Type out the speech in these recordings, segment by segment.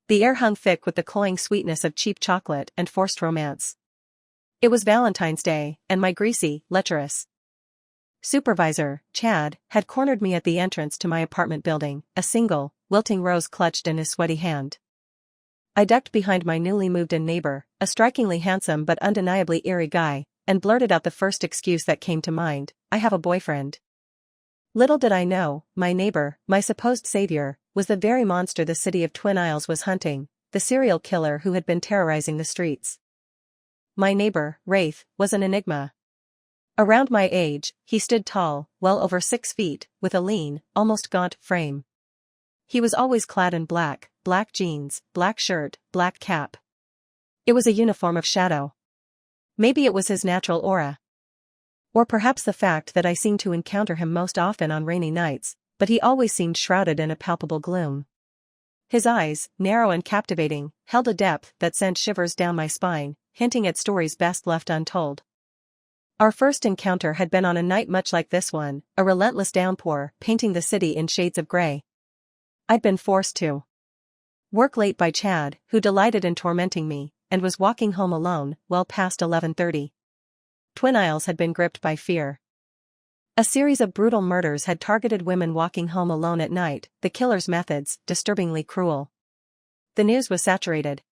The air hung thick with the cloying sweetness of cheap chocolate and forced romance. It was Valentine's Day, and my greasy, lecherous supervisor, Chad, had cornered me at the entrance to my apartment building, a single, wilting rose clutched in his sweaty hand. I ducked behind my newly moved-in neighbor, a strikingly handsome but undeniably eerie guy, and blurted out the first excuse that came to mind: "I have a boyfriend." Little did I know, my neighbor, my supposed savior, was the very monster the city of Twin Isles was hunting, the serial killer who had been terrorizing the streets. My neighbor, Wraith, was an enigma. Around my age, he stood tall, well over 6 feet, with a lean, almost gaunt, frame. He was always clad in black jeans, black shirt, black cap. It was a uniform of shadow. Maybe it was his natural aura. Or perhaps the fact that I seemed to encounter him most often on rainy nights, but he always seemed shrouded in a palpable gloom. His eyes, narrow and captivating, held a depth that sent shivers down my spine, hinting at stories best left untold. Our first encounter had been on a night much like this one, a relentless downpour, painting the city in shades of gray. I'd been forced to work late by Chad, who delighted in tormenting me, and was walking home alone, well past 11:30. Twin Isles had been gripped by fear. A series of brutal murders had targeted women walking home alone at night, the killer's methods, disturbingly cruel. The news was saturated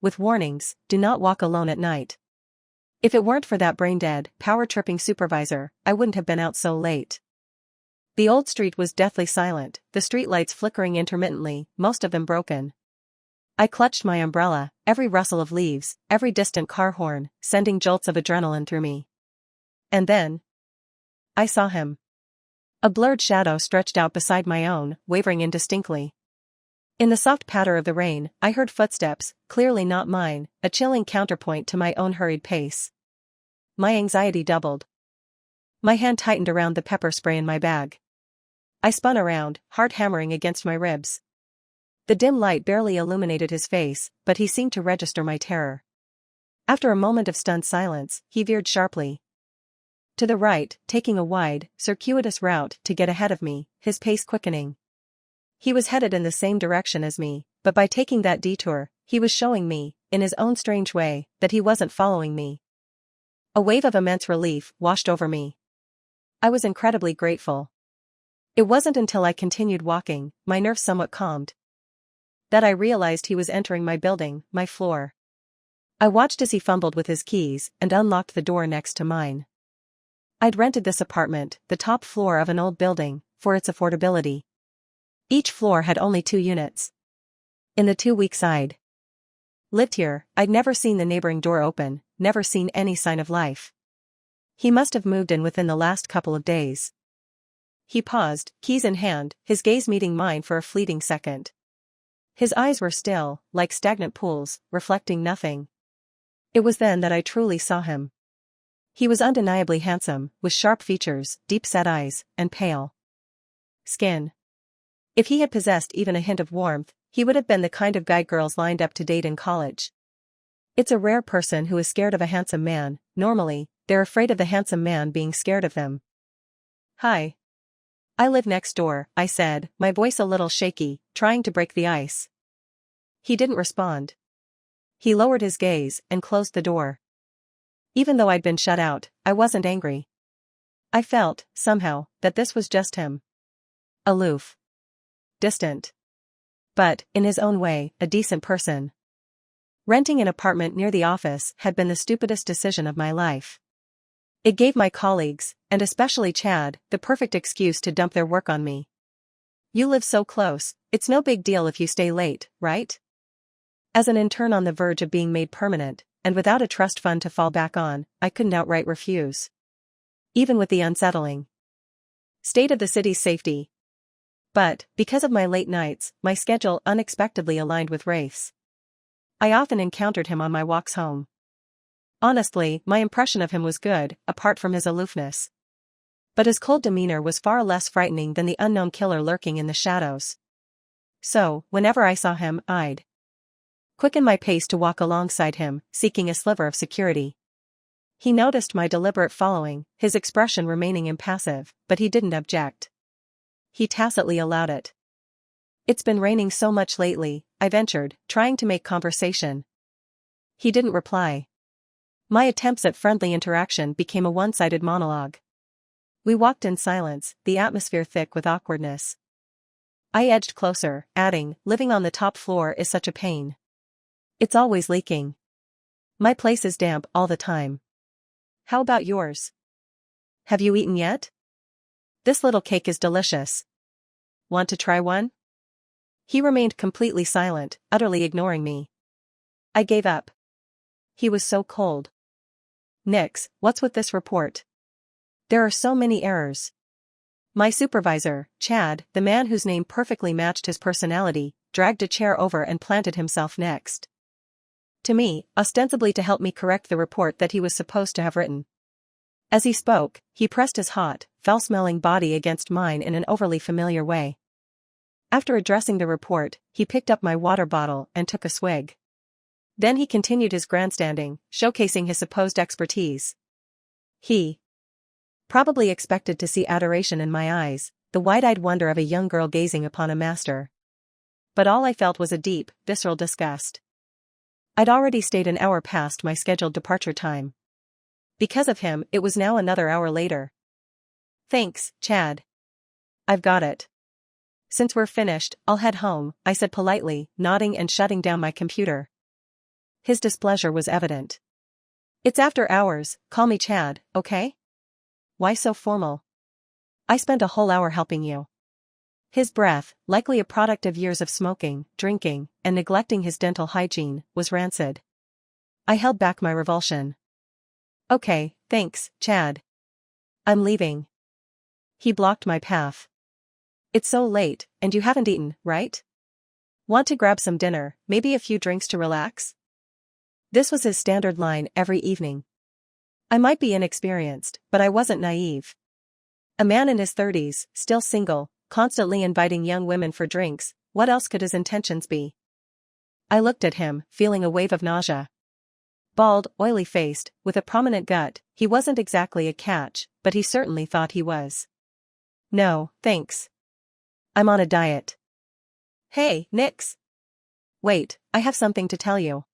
with warnings: do not walk alone at night. If it weren't for that brain-dead, power-tripping supervisor, I wouldn't have been out so late. The old street was deathly silent, the streetlights flickering intermittently, most of them broken. I clutched my umbrella, every rustle of leaves, every distant car horn, sending jolts of adrenaline through me. And then I saw him. A blurred shadow stretched out beside my own, wavering indistinctly. In the soft patter of the rain, I heard footsteps, clearly not mine, a chilling counterpoint to my own hurried pace. My anxiety doubled. My hand tightened around the pepper spray in my bag. I spun around, heart hammering against my ribs. The dim light barely illuminated his face, but he seemed to register my terror. After a moment of stunned silence, he veered sharply to the right, taking a wide, circuitous route to get ahead of me, his pace quickening. He was headed in the same direction as me, but by taking that detour, he was showing me, in his own strange way, that he wasn't following me. A wave of immense relief washed over me. I was incredibly grateful. It wasn't until I continued walking, my nerves somewhat calmed, that I realized he was entering my building, my floor. I watched as he fumbled with his keys and unlocked the door next to mine. I'd rented this apartment, the top floor of an old building, for its affordability. Each floor had only 2 units. In the 2 weeks I'd lived here, I'd never seen the neighboring door open, never seen any sign of life. He must have moved in within the last couple of days. He paused, keys in hand, his gaze meeting mine for a fleeting second. His eyes were still, like stagnant pools, reflecting nothing. It was then that I truly saw him. He was undeniably handsome, with sharp features, deep-set eyes, and pale skin. If he had possessed even a hint of warmth, he would have been the kind of guy girls lined up to date in college. It's a rare person who is scared of a handsome man. Normally, they're afraid of the handsome man being scared of them. "Hi. I live next door," I said, my voice a little shaky, trying to break the ice. He didn't respond. He lowered his gaze and closed the door. Even though I'd been shut out, I wasn't angry. I felt, somehow, that this was just him. Aloof. Distant. But, in his own way, a decent person. Renting an apartment near the office had been the stupidest decision of my life. It gave my colleagues, and especially Chad, the perfect excuse to dump their work on me. "You live so close, it's no big deal if you stay late, right?" As an intern on the verge of being made permanent, and without a trust fund to fall back on, I couldn't outright refuse. Even with the unsettling state of the city's safety. But, because of my late nights, my schedule unexpectedly aligned with Wraith's. I often encountered him on my walks home. Honestly, my impression of him was good, apart from his aloofness. But his cold demeanor was far less frightening than the unknown killer lurking in the shadows. So, whenever I saw him, I'd quicken my pace to walk alongside him, seeking a sliver of security. He noticed my deliberate following, his expression remaining impassive, but he didn't object. He tacitly allowed it. It's been raining so much lately, I ventured, trying to make conversation. He didn't reply. My attempts at friendly interaction became a one-sided monologue. We walked in silence, the atmosphere thick with awkwardness. I edged closer, adding, living on the top floor is such a pain. It's always leaking. My place is damp all the time. How about yours? Have you eaten yet? This little cake is delicious. Want to try one? He remained completely silent, utterly ignoring me. I gave up. He was so cold. Nix, what's with this report? There are so many errors. My supervisor, Chad, the man whose name perfectly matched his personality, dragged a chair over and planted himself next to me, ostensibly to help me correct the report that he was supposed to have written. As he spoke, he pressed his hot, foul-smelling body against mine in an overly familiar way. After addressing the report, he picked up my water bottle and took a swig. Then he continued his grandstanding, showcasing his supposed expertise. He probably expected to see adoration in my eyes, the wide-eyed wonder of a young girl gazing upon a master. But all I felt was a deep, visceral disgust. I'd already stayed an hour past my scheduled departure time. Because of him, it was now another hour later. Thanks, Chad. I've got it. Since we're finished, I'll head home, I said politely, nodding and shutting down my computer. His displeasure was evident. It's after hours, call me Chad, okay? Why so formal? I spent a whole hour helping you. His breath, likely a product of years of smoking, drinking, and neglecting his dental hygiene, was rancid. I held back my revulsion. Okay, thanks, Chad. I'm leaving. He blocked my path. It's so late, and you haven't eaten, right? Want to grab some dinner, maybe a few drinks to relax? This was his standard line every evening. I might be inexperienced, but I wasn't naive. A man in his 30s, still single, constantly inviting young women for drinks, what else could his intentions be? I looked at him, feeling a wave of nausea. Bald, oily-faced, with a prominent gut, he wasn't exactly a catch, but he certainly thought he was. No, thanks. I'm on a diet. Hey, Nix. Wait, I have something to tell you.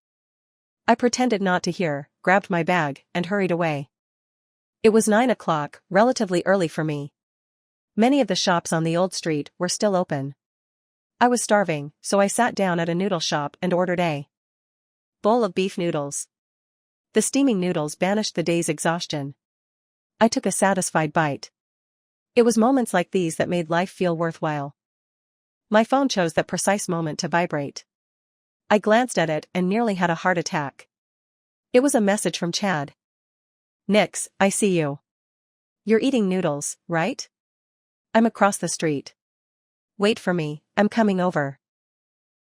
I pretended not to hear, grabbed my bag, and hurried away. It was 9 o'clock, relatively early for me. Many of the shops on the old street were still open. I was starving, so I sat down at a noodle shop and ordered a bowl of beef noodles. The steaming noodles banished the day's exhaustion. I took a satisfied bite. It was moments like these that made life feel worthwhile. My phone chose that precise moment to vibrate. I glanced at it and nearly had a heart attack. It was a message from Chad. Nix, I see you. You're eating noodles, right? I'm across the street. Wait for me, I'm coming over.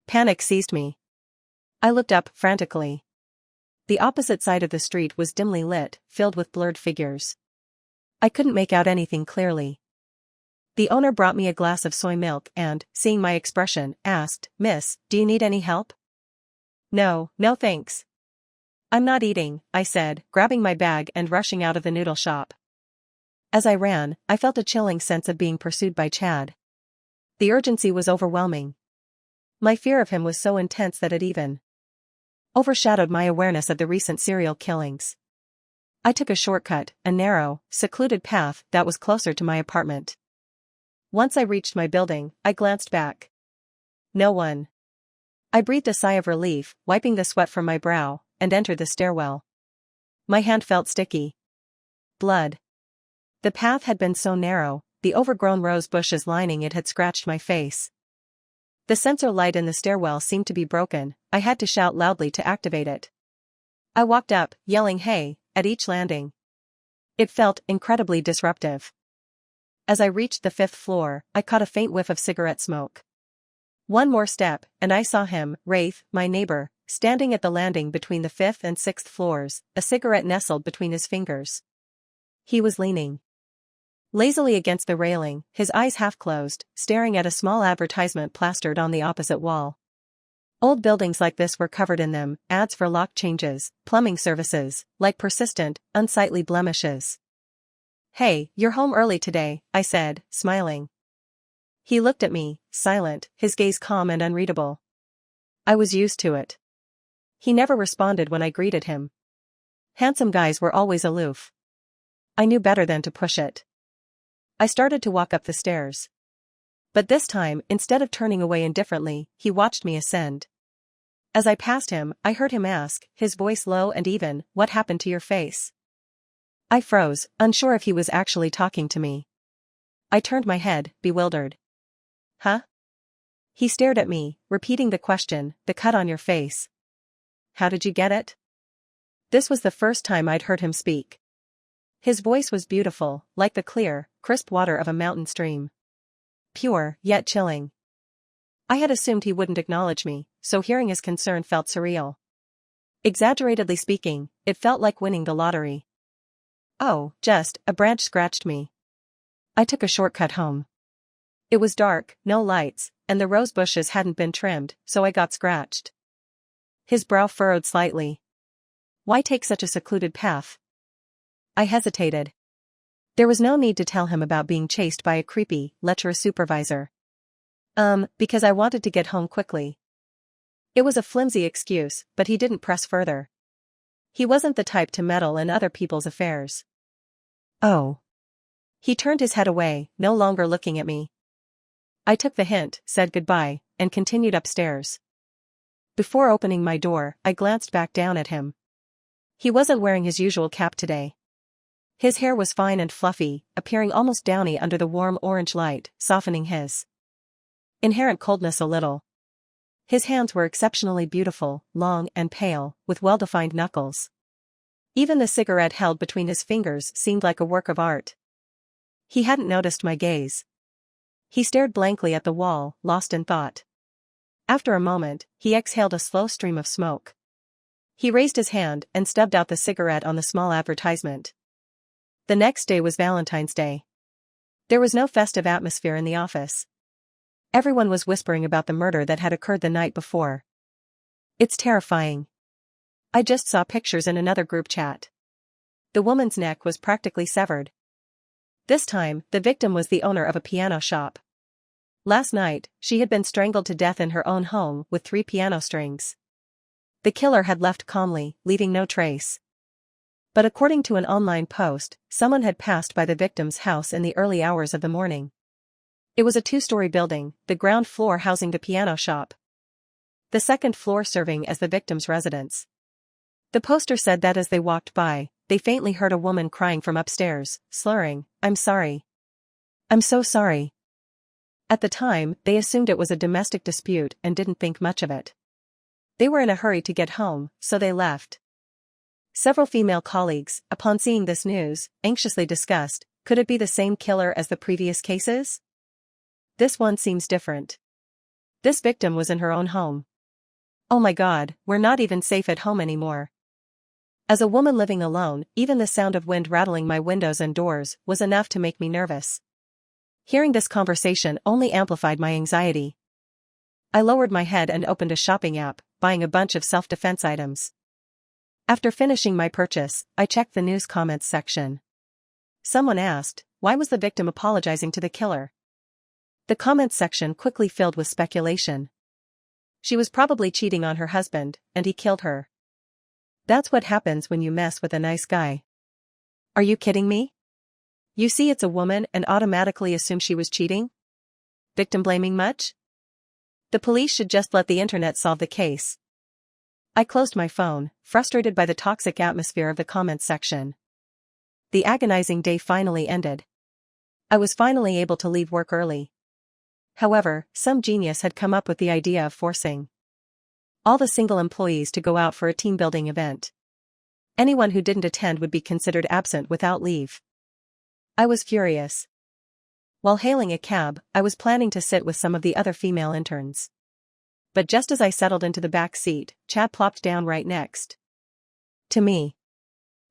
Panic seized me. I looked up frantically. The opposite side of the street was dimly lit, filled with blurred figures. I couldn't make out anything clearly. The owner brought me a glass of soy milk and, seeing my expression, asked, Miss, do you need any help? No, no thanks. I'm not eating, I said, grabbing my bag and rushing out of the noodle shop. As I ran, I felt a chilling sense of being pursued by Chad. The urgency was overwhelming. My fear of him was so intense that it even overshadowed my awareness of the recent serial killings. I took a shortcut, a narrow, secluded path that was closer to my apartment. Once I reached my building, I glanced back. No one. I breathed a sigh of relief, wiping the sweat from my brow, and entered the stairwell. My hand felt sticky. Blood. The path had been so narrow, the overgrown rose bushes lining it had scratched my face. The sensor light in the stairwell seemed to be broken, I had to shout loudly to activate it. I walked up, yelling hey, at each landing. It felt incredibly disruptive. As I reached the 5th floor, I caught a faint whiff of cigarette smoke. One more step, and I saw him, Wraith, my neighbor, standing at the landing between the 5th and 6th floors, a cigarette nestled between his fingers. He was leaning lazily against the railing, his eyes half closed, staring at a small advertisement plastered on the opposite wall. Old buildings like this were covered in them, ads for lock changes, plumbing services, like persistent, unsightly blemishes. Hey, you're home early today, I said, smiling. He looked at me, silent, his gaze calm and unreadable. I was used to it. He never responded when I greeted him. Handsome guys were always aloof. I knew better than to push it. I started to walk up the stairs. But this time, instead of turning away indifferently, he watched me ascend. As I passed him, I heard him ask, his voice low and even, "What happened to your face?" I froze, unsure if he was actually talking to me. I turned my head, bewildered. Huh? He stared at me, repeating the question, "The cut on your face. How did you get it?" This was the first time I'd heard him speak. His voice was beautiful, like the clear, crisp water of a mountain stream. Pure, yet chilling. I had assumed he wouldn't acknowledge me, so hearing his concern felt surreal. Exaggeratedly speaking, it felt like winning the lottery. Oh, just, a branch scratched me. I took a shortcut home. It was dark, no lights, and the rose bushes hadn't been trimmed, so I got scratched. His brow furrowed slightly. Why take such a secluded path? I hesitated. There was no need to tell him about being chased by a creepy, lecherous supervisor. Because I wanted to get home quickly. It was a flimsy excuse, but he didn't press further. He wasn't the type to meddle in other people's affairs. Oh. He turned his head away, no longer looking at me. I took the hint, said goodbye, and continued upstairs. Before opening my door, I glanced back down at him. He wasn't wearing his usual cap today. His hair was fine and fluffy, appearing almost downy under the warm orange light, softening his inherent coldness a little. His hands were exceptionally beautiful, long and pale, with well-defined knuckles. Even the cigarette held between his fingers seemed like a work of art. He hadn't noticed my gaze. He stared blankly at the wall, lost in thought. After a moment, he exhaled a slow stream of smoke. He raised his hand and stubbed out the cigarette on the small advertisement. The next day was Valentine's Day. There was no festive atmosphere in the office. Everyone was whispering about the murder that had occurred the night before. It's terrifying. I just saw pictures in another group chat. The woman's neck was practically severed. This time, the victim was the owner of a piano shop. Last night, she had been strangled to death in her own home with 3 piano strings. The killer had left calmly, leaving no trace. But according to an online post, someone had passed by the victim's house in the early hours of the morning. It was a 2-story building, the ground floor housing the piano shop. The second floor serving as the victim's residence. The poster said that as they walked by, they faintly heard a woman crying from upstairs, slurring, "I'm sorry. I'm so sorry." At the time, they assumed it was a domestic dispute and didn't think much of it. They were in a hurry to get home, so they left. Several female colleagues, upon seeing this news, anxiously discussed, could it be the same killer as the previous cases? This one seems different. This victim was in her own home. Oh my God, we're not even safe at home anymore. As a woman living alone, even the sound of wind rattling my windows and doors was enough to make me nervous. Hearing this conversation only amplified my anxiety. I lowered my head and opened a shopping app, buying a bunch of self-defense items. After finishing my purchase, I checked the news comments section. Someone asked, why was the victim apologizing to the killer? The comments section quickly filled with speculation. She was probably cheating on her husband, and he killed her. That's what happens when you mess with a nice guy. Are you kidding me? You see it's a woman and automatically assume she was cheating? Victim blaming much? The police should just let the internet solve the case. I closed my phone, frustrated by the toxic atmosphere of the comments section. The agonizing day finally ended. I was finally able to leave work early. However, some genius had come up with the idea of forcing all the single employees to go out for a team-building event. Anyone who didn't attend would be considered absent without leave. I was furious. While hailing a cab, I was planning to sit with some of the other female interns. But just as I settled into the back seat, Chad plopped down right next to me.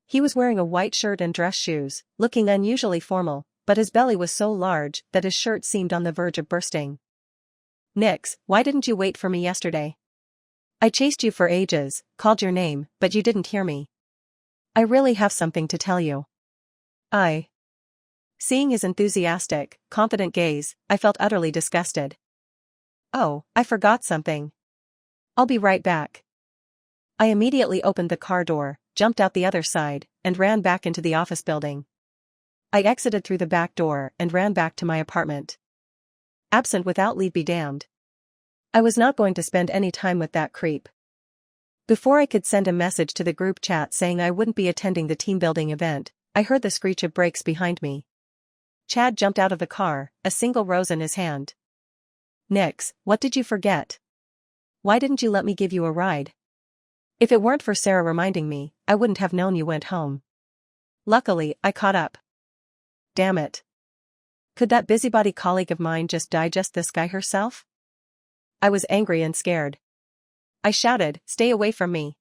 He was wearing a white shirt and dress shoes, looking unusually formal, but his belly was so large that his shirt seemed on the verge of bursting. "Nix, why didn't you wait for me yesterday? I chased you for ages, called your name, but you didn't hear me. I really have something to tell you." Seeing his enthusiastic, confident gaze, I felt utterly disgusted. Oh, I forgot something. I'll be right back. I immediately opened the car door, jumped out the other side, and ran back into the office building. I exited through the back door and ran back to my apartment. Absent without leave be damned. I was not going to spend any time with that creep. Before I could send a message to the group chat saying I wouldn't be attending the team building event, I heard the screech of brakes behind me. Chad jumped out of the car, a single rose in his hand. Nix, what did you forget? Why didn't you let me give you a ride? If it weren't for Sarah reminding me, I wouldn't have known you went home. Luckily, I caught up. Damn it. Could that busybody colleague of mine just digest this guy herself? I was angry and scared. I shouted, "Stay away from me."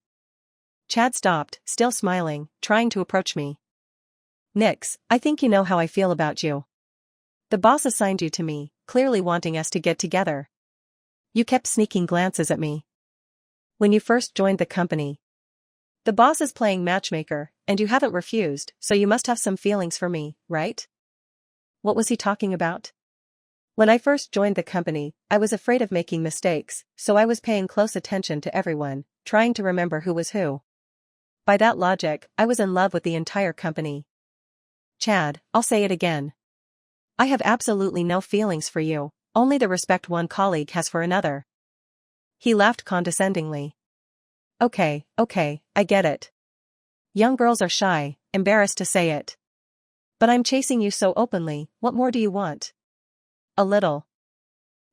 Chad stopped, still smiling, trying to approach me. Nix, I think you know how I feel about you. The boss assigned you to me, clearly wanting us to get together. You kept sneaking glances at me. When you first joined the company. The boss is playing matchmaker, and you haven't refused, so you must have some feelings for me, right? What was he talking about? When I first joined the company, I was afraid of making mistakes, so I was paying close attention to everyone, trying to remember who was who. By that logic, I was in love with the entire company. Chad, I'll say it again. I have absolutely no feelings for you, only the respect one colleague has for another. He laughed condescendingly. Okay, I get it. Young girls are shy, embarrassed to say it. But I'm chasing you so openly, what more do you want? A little.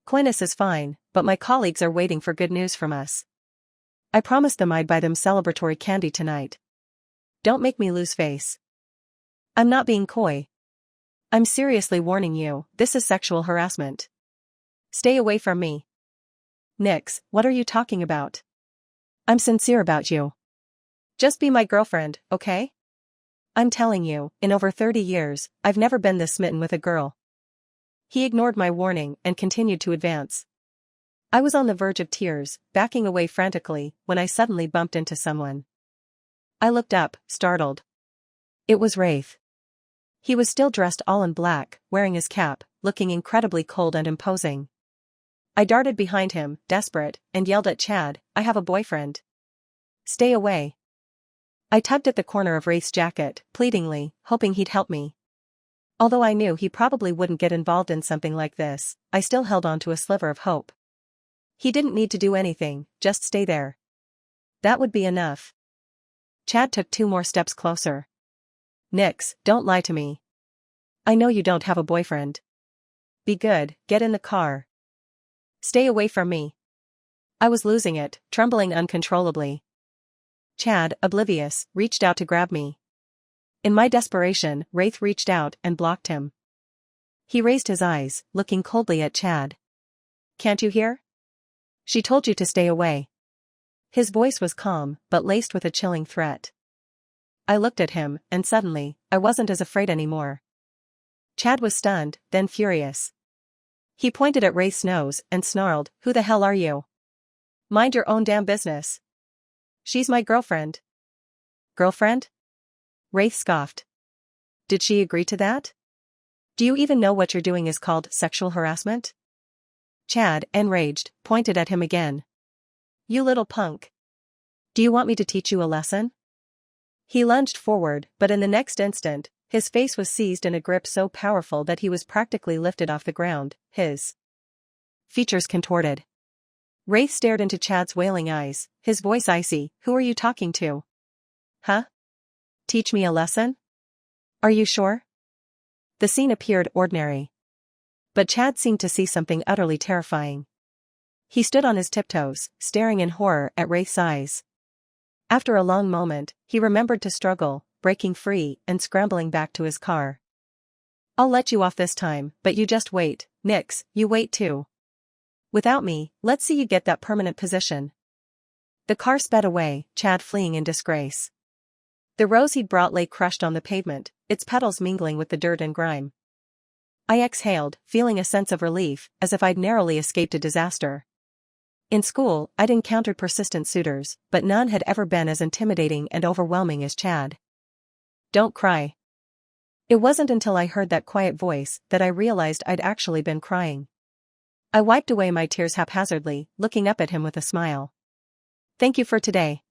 Coyness is fine, but my colleagues are waiting for good news from us. I promised them I'd buy them celebratory candy tonight. Don't make me lose face. I'm not being coy. I'm seriously warning you, this is sexual harassment. Stay away from me. Nix, what are you talking about? I'm sincere about you. Just be my girlfriend, okay? I'm telling you, in over 30 years, I've never been this smitten with a girl. He ignored my warning and continued to advance. I was on the verge of tears, backing away frantically, when I suddenly bumped into someone. I looked up, startled. It was Wraith. He was still dressed all in black, wearing his cap, looking incredibly cold and imposing. I darted behind him, desperate, and yelled at Chad, "I have a boyfriend. Stay away." I tugged at the corner of Wraith's jacket, pleadingly, hoping he'd help me. Although I knew he probably wouldn't get involved in something like this, I still held on to a sliver of hope. He didn't need to do anything, just stay there. That would be enough. Chad took 2 more steps closer. Nix, don't lie to me. I know you don't have a boyfriend. Be good, get in the car. Stay away from me. I was losing it, trembling uncontrollably. Chad, oblivious, reached out to grab me. In my desperation, Wraith reached out and blocked him. He raised his eyes, looking coldly at Chad. Can't you hear? She told you to stay away. His voice was calm, but laced with a chilling threat. I looked at him, and suddenly, I wasn't as afraid anymore. Chad was stunned, then furious. He pointed at Wraith's nose and snarled, "Who the hell are you? Mind your own damn business. She's my girlfriend." Girlfriend? Wraith scoffed. Did she agree to that? Do you even know what you're doing is called sexual harassment? Chad, enraged, pointed at him again. You little punk. Do you want me to teach you a lesson? He lunged forward, but in the next instant, his face was seized in a grip so powerful that he was practically lifted off the ground, his features contorted. Wraith stared into Chad's wailing eyes, his voice icy. Who are you talking to? Huh? Teach me a lesson? Are you sure? The scene appeared ordinary. But Chad seemed to see something utterly terrifying. He stood on his tiptoes, staring in horror at Wraith's eyes. After a long moment, he remembered to struggle, breaking free and scrambling back to his car. I'll let you off this time, but you just wait, Nix, you wait too. Without me, let's see you get that permanent position. The car sped away, Chad fleeing in disgrace. The rose he'd brought lay crushed on the pavement, its petals mingling with the dirt and grime. I exhaled, feeling a sense of relief, as if I'd narrowly escaped a disaster. In school, I'd encountered persistent suitors, but none had ever been as intimidating and overwhelming as Chad. Don't cry. It wasn't until I heard that quiet voice that I realized I'd actually been crying. I wiped away my tears haphazardly, looking up at him with a smile. "Thank you for today."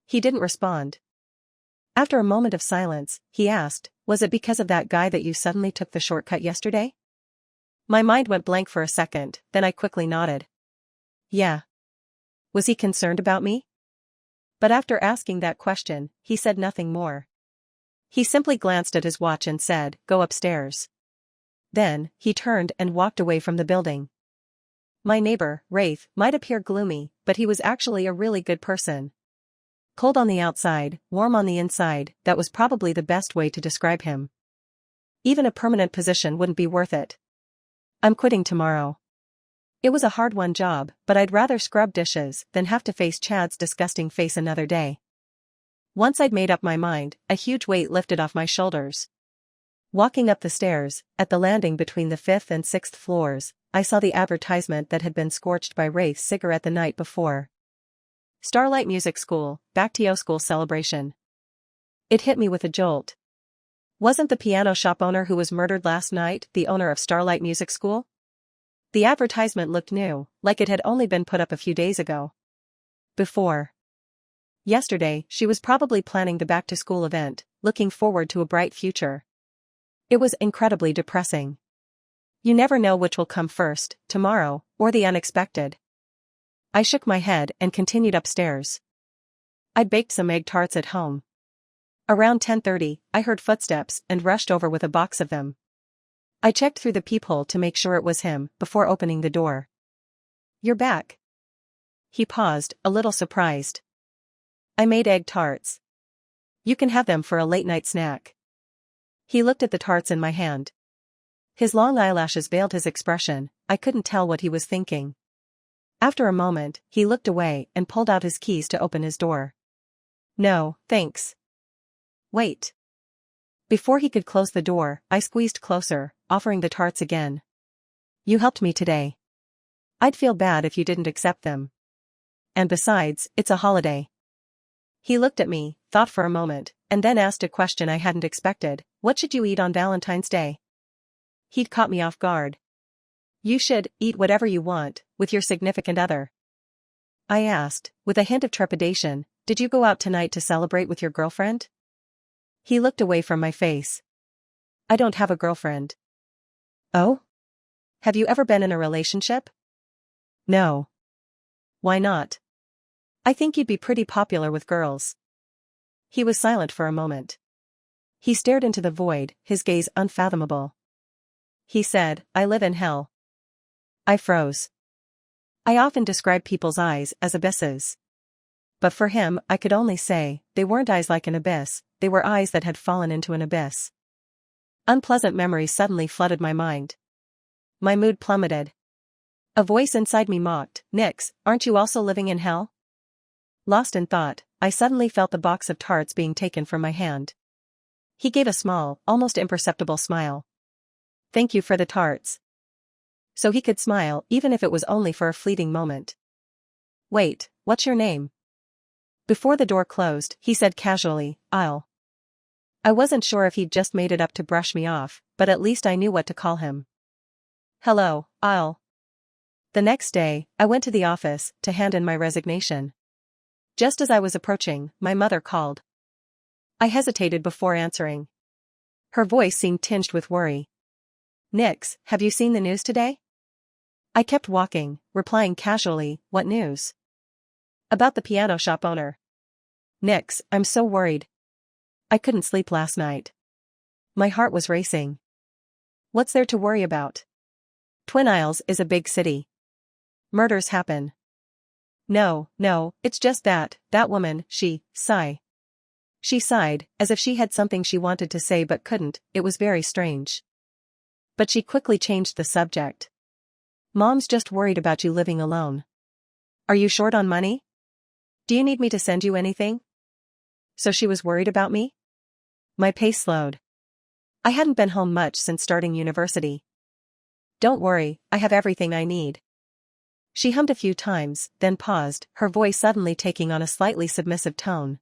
He didn't respond. After a moment of silence, he asked, "Was it because of that guy that you suddenly took the shortcut yesterday?" My mind went blank for a second, then I quickly nodded. "Yeah." Was he concerned about me? But after asking that question, he said nothing more. He simply glanced at his watch and said, "Go upstairs." Then, he turned and walked away from the building. My neighbor, Wraith, might appear gloomy, but he was actually a really good person. Cold on the outside, warm on the inside, that was probably the best way to describe him. Even a permanent position wouldn't be worth it. "I'm quitting tomorrow." It was a hard-won job, but I'd rather scrub dishes than have to face Chad's disgusting face another day. Once I'd made up my mind, a huge weight lifted off my shoulders. Walking up the stairs, at the landing between the 5th and 6th floors, I saw the advertisement that had been scorched by Wraith's cigarette the night before. Starlight Music School, Baktio School Celebration. It hit me with a jolt. Wasn't the piano shop owner who was murdered last night the owner of Starlight Music School? The advertisement looked new, like it had only been put up a few days ago. Yesterday, she was probably planning the back-to-school event, looking forward to a bright future. It was incredibly depressing. You never know which will come first, tomorrow, or the unexpected. I shook my head and continued upstairs. I'd baked some egg tarts at home. Around 10:30, I heard footsteps and rushed over with a box of them. I checked through the peephole to make sure it was him, before opening the door. "You're back." He paused, a little surprised. "I made egg tarts. You can have them for a late-night snack." He looked at the tarts in my hand. His long eyelashes veiled his expression, I couldn't tell what he was thinking. After a moment, he looked away and pulled out his keys to open his door. "No, thanks." "Wait." Before he could close the door, I squeezed closer, offering the tarts again. "You helped me today. I'd feel bad if you didn't accept them. And besides, it's a holiday." He looked at me, thought for a moment, and then asked a question I hadn't expected. "What should you eat on Valentine's Day?" He'd caught me off guard. "You should eat whatever you want, with your significant other." I asked, with a hint of trepidation, "Did you go out tonight to celebrate with your girlfriend?" He looked away from my face. "I don't have a girlfriend." "Oh? Have you ever been in a relationship?" "No." "Why not?" "I think you'd be pretty popular with girls." He was silent for a moment. He stared into the void, his gaze unfathomable. He said, "I live in hell." I froze. I often describe people's eyes as abysses. But for him, I could only say, they weren't eyes like an abyss, they were eyes that had fallen into an abyss. Unpleasant memories suddenly flooded my mind. My mood plummeted. A voice inside me mocked, "Nix, aren't you also living in hell?" Lost in thought, I suddenly felt the box of tarts being taken from my hand. He gave a small, almost imperceptible smile. "Thank you for the tarts." So he could smile even if it was only for a fleeting moment. "Wait, what's your name?" Before the door closed, he said casually, "I'll." I wasn't sure if he'd just made it up to brush me off, but at least I knew what to call him. "Hello, I'll." The next day, I went to the office to hand in my resignation. Just as I was approaching, my mother called. I hesitated before answering. Her voice seemed tinged with worry. "Nix, have you seen the news today?" I kept walking, replying casually, "What news?" "About the piano shop owner." "Nix, I'm so worried. I couldn't sleep last night. My heart was racing." "What's there to worry about? Twin Isles is a big city. Murders happen." No, it's just that woman, she sighed. She sighed, as if she had something she wanted to say but couldn't. It was very strange. But she quickly changed the subject. "Mom's just worried about you living alone. Are you short on money? Do you need me to send you anything?" So she was worried about me? My pace slowed. I hadn't been home much since starting university. "Don't worry, I have everything I need." She hummed a few times, then paused, her voice suddenly taking on a slightly submissive tone.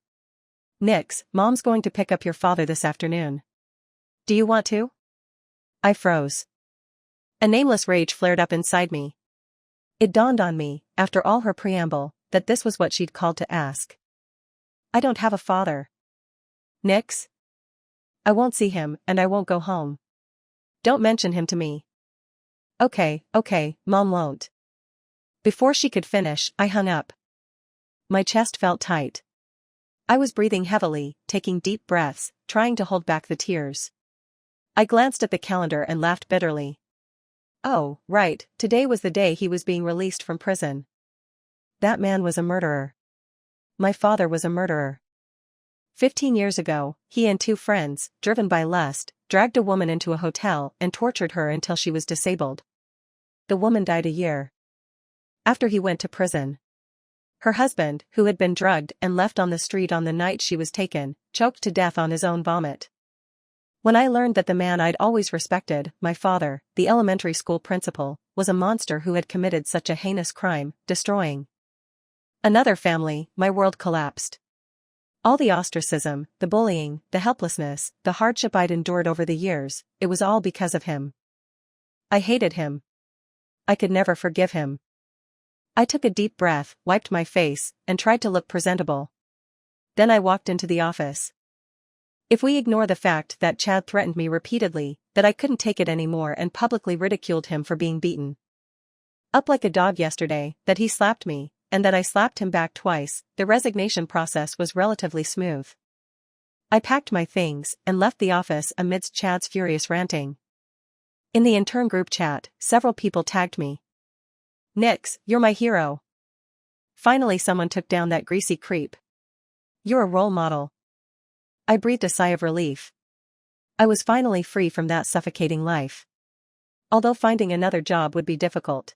"Nix, Mom's going to pick up your father this afternoon. Do you want to? I froze. A nameless rage flared up inside me. It dawned on me, after all her preamble, that this was what she'd called to ask. I don't have a father. Nix? I won't see him, and I won't go home. Don't mention him to me. Okay, Mom won't. Before she could finish, I hung up. My chest felt tight. I was breathing heavily, taking deep breaths, trying to hold back the tears. I glanced at the calendar and laughed bitterly. Oh, right, today was the day he was being released from prison. That man was a murderer. My father was a murderer. 15 years ago, he and 2 friends, driven by lust, dragged a woman into a hotel and tortured her until she was disabled. The woman died a year after he went to prison. Her husband, who had been drugged and left on the street on the night she was taken, choked to death on his own vomit. When I learned that the man I'd always respected, my father, the elementary school principal, was a monster who had committed such a heinous crime, destroying another family, my world collapsed. All the ostracism, the bullying, the helplessness, the hardship I'd endured over the years, it was all because of him. I hated him. I could never forgive him. I took a deep breath, wiped my face, and tried to look presentable. Then I walked into the office. If we ignore the fact that Chad threatened me repeatedly, that I couldn't take it anymore and publicly ridiculed him for being beaten up like a dog yesterday, that he slapped me, and that I slapped him back twice, the resignation process was relatively smooth. I packed my things and left the office amidst Chad's furious ranting. In the intern group chat, several people tagged me. Nix, you're my hero. Finally someone took down that greasy creep. You're a role model. I breathed a sigh of relief. I was finally free from that suffocating life. Although finding another job would be difficult.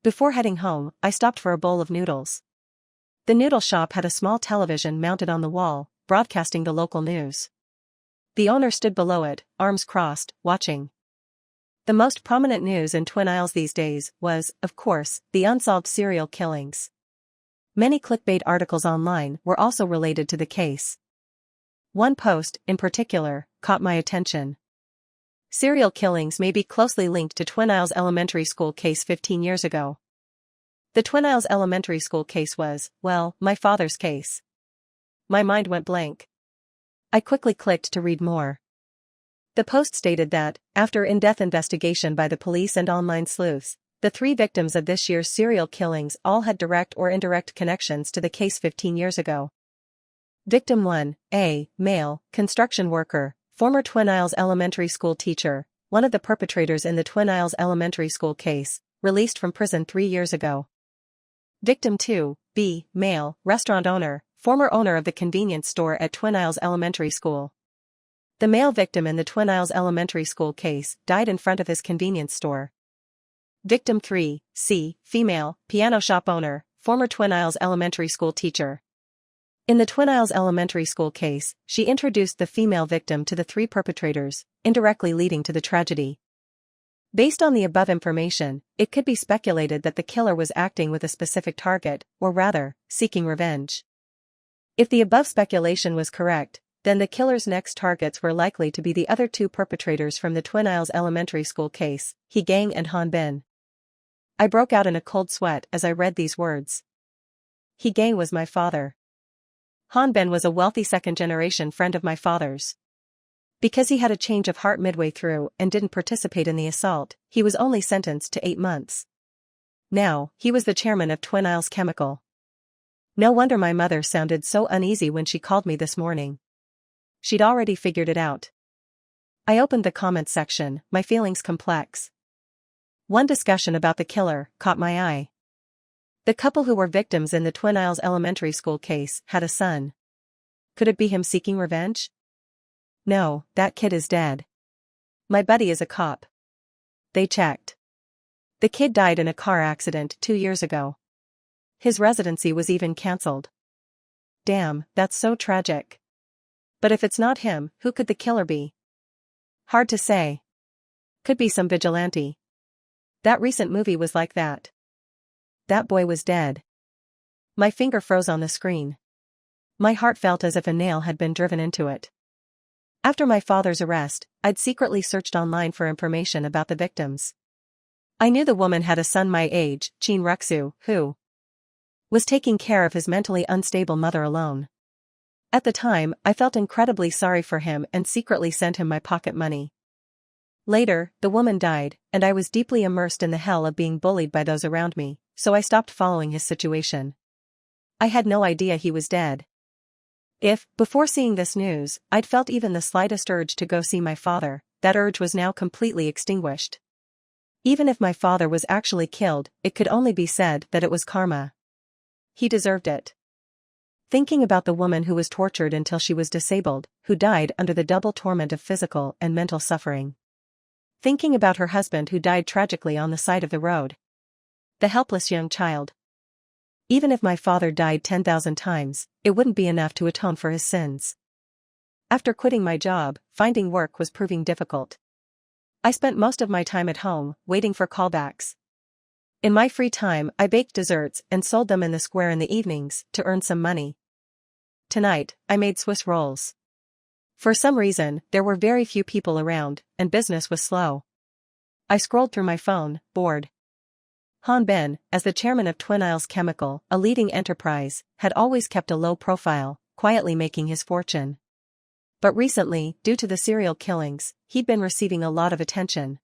Before heading home, I stopped for a bowl of noodles. The noodle shop had a small television mounted on the wall, broadcasting the local news. The owner stood below it, arms crossed, watching. The most prominent news in Twin Isles these days was, of course, the unsolved serial killings. Many clickbait articles online were also related to the case. One post, in particular, caught my attention. Serial killings may be closely linked to Twin Isles Elementary School case 15 years ago. The Twin Isles Elementary School case was, well, my father's case. My mind went blank. I quickly clicked to read more. The post stated that, after in-depth investigation by the police and online sleuths, the 3 victims of this year's serial killings all had direct or indirect connections to the case 15 years ago. Victim 1, A, male, construction worker, former Twin Isles Elementary School teacher, one of the perpetrators in the Twin Isles Elementary School case, released from prison 3 years ago. Victim 2, B, male, restaurant owner, former owner of the convenience store at Twin Isles Elementary School. The male victim in the Twin Isles Elementary School case died in front of his convenience store. Victim 3, C, female, piano shop owner, former Twin Isles Elementary School teacher. In the Twin Isles Elementary School case, she introduced the female victim to the 3 perpetrators, indirectly leading to the tragedy. Based on the above information, it could be speculated that the killer was acting with a specific target, or rather, seeking revenge. If the above speculation was correct, then the killer's next targets were likely to be the other 2 perpetrators from the Twin Isles Elementary School case, He Gang and Han Bin. I broke out in a cold sweat as I read these words. He Gang was my father. Han Bin was a wealthy second-generation friend of my father's. Because he had a change of heart midway through and didn't participate in the assault, he was only sentenced to 8 months. Now, he was the chairman of Twin Isles Chemical. No wonder my mother sounded so uneasy when she called me this morning. She'd already figured it out. I opened the comments section, my feelings complex. One discussion about the killer caught my eye. The couple who were victims in the Twin Isles Elementary School case had a son. Could it be him seeking revenge? No, that kid is dead. My buddy is a cop. They checked. The kid died in a car accident 2 years ago. His residency was even cancelled. Damn, that's so tragic. But if it's not him, who could the killer be? Hard to say. Could be some vigilante. That recent movie was like that. That boy was dead. My finger froze on the screen. My heart felt as if a nail had been driven into it. After my father's arrest, I'd secretly searched online for information about the victims. I knew the woman had a son my age, Chin Ruksu, who was taking care of his mentally unstable mother alone. At the time, I felt incredibly sorry for him and secretly sent him my pocket money. Later, the woman died, and I was deeply immersed in the hell of being bullied by those around me, so I stopped following his situation. I had no idea he was dead. If, before seeing this news, I'd felt even the slightest urge to go see my father, that urge was now completely extinguished. Even if my father was actually killed, it could only be said that it was karma. He deserved it. Thinking about the woman who was tortured until she was disabled, who died under the double torment of physical and mental suffering. Thinking about her husband who died tragically on the side of the road. The helpless young child. Even if my father died 10,000 times, it wouldn't be enough to atone for his sins. After quitting my job, finding work was proving difficult. I spent most of my time at home, waiting for callbacks. In my free time, I baked desserts and sold them in the square in the evenings to earn some money. Tonight, I made Swiss rolls. For some reason, there were very few people around, and business was slow. I scrolled through my phone, bored. Han Ben, as the chairman of Twin Isles Chemical, a leading enterprise, had always kept a low profile, quietly making his fortune. But recently, due to the serial killings, he'd been receiving a lot of attention.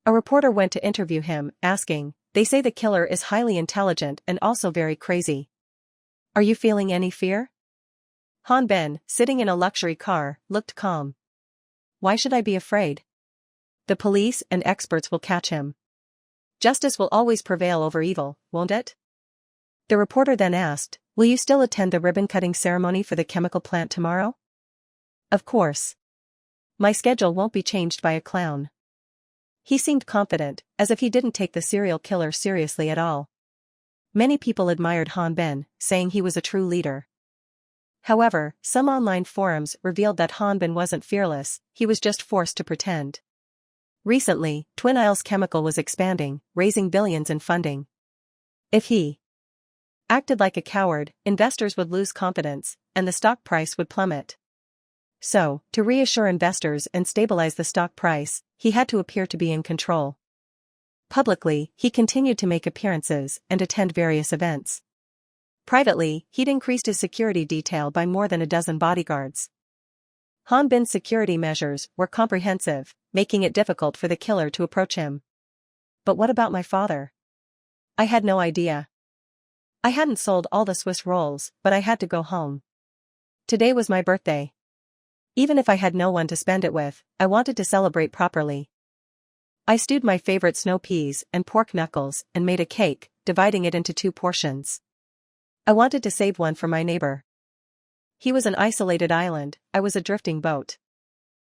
A reporter went to interview him, asking, "They say the killer is highly intelligent and also very crazy. Are you feeling any fear?" Han Ben, sitting in a luxury car, looked calm. "Why should I be afraid? The police and experts will catch him. Justice will always prevail over evil, won't it?" The reporter then asked, "Will you still attend the ribbon-cutting ceremony for the chemical plant tomorrow?" "Of course. My schedule won't be changed by a clown." He seemed confident, as if he didn't take the serial killer seriously at all. Many people admired Han Ben, saying he was a true leader. However, some online forums revealed that Han Ben wasn't fearless, he was just forced to pretend. Recently, Twin Isles Chemical was expanding, raising billions in funding. If he acted like a coward, investors would lose confidence, and the stock price would plummet. So, to reassure investors and stabilize the stock price, he had to appear to be in control. Publicly, he continued to make appearances and attend various events. Privately, he'd increased his security detail by more than a dozen bodyguards. Han Bin's security measures were comprehensive, making it difficult for the killer to approach him. But what about my father? I had no idea. I hadn't sold all the Swiss rolls, but I had to go home. Today was my birthday. Even if I had no one to spend it with, I wanted to celebrate properly. I stewed my favorite snow peas and pork knuckles and made a cake, dividing it into 2 portions. I wanted to save one for my neighbor. He was an isolated island, I was a drifting boat.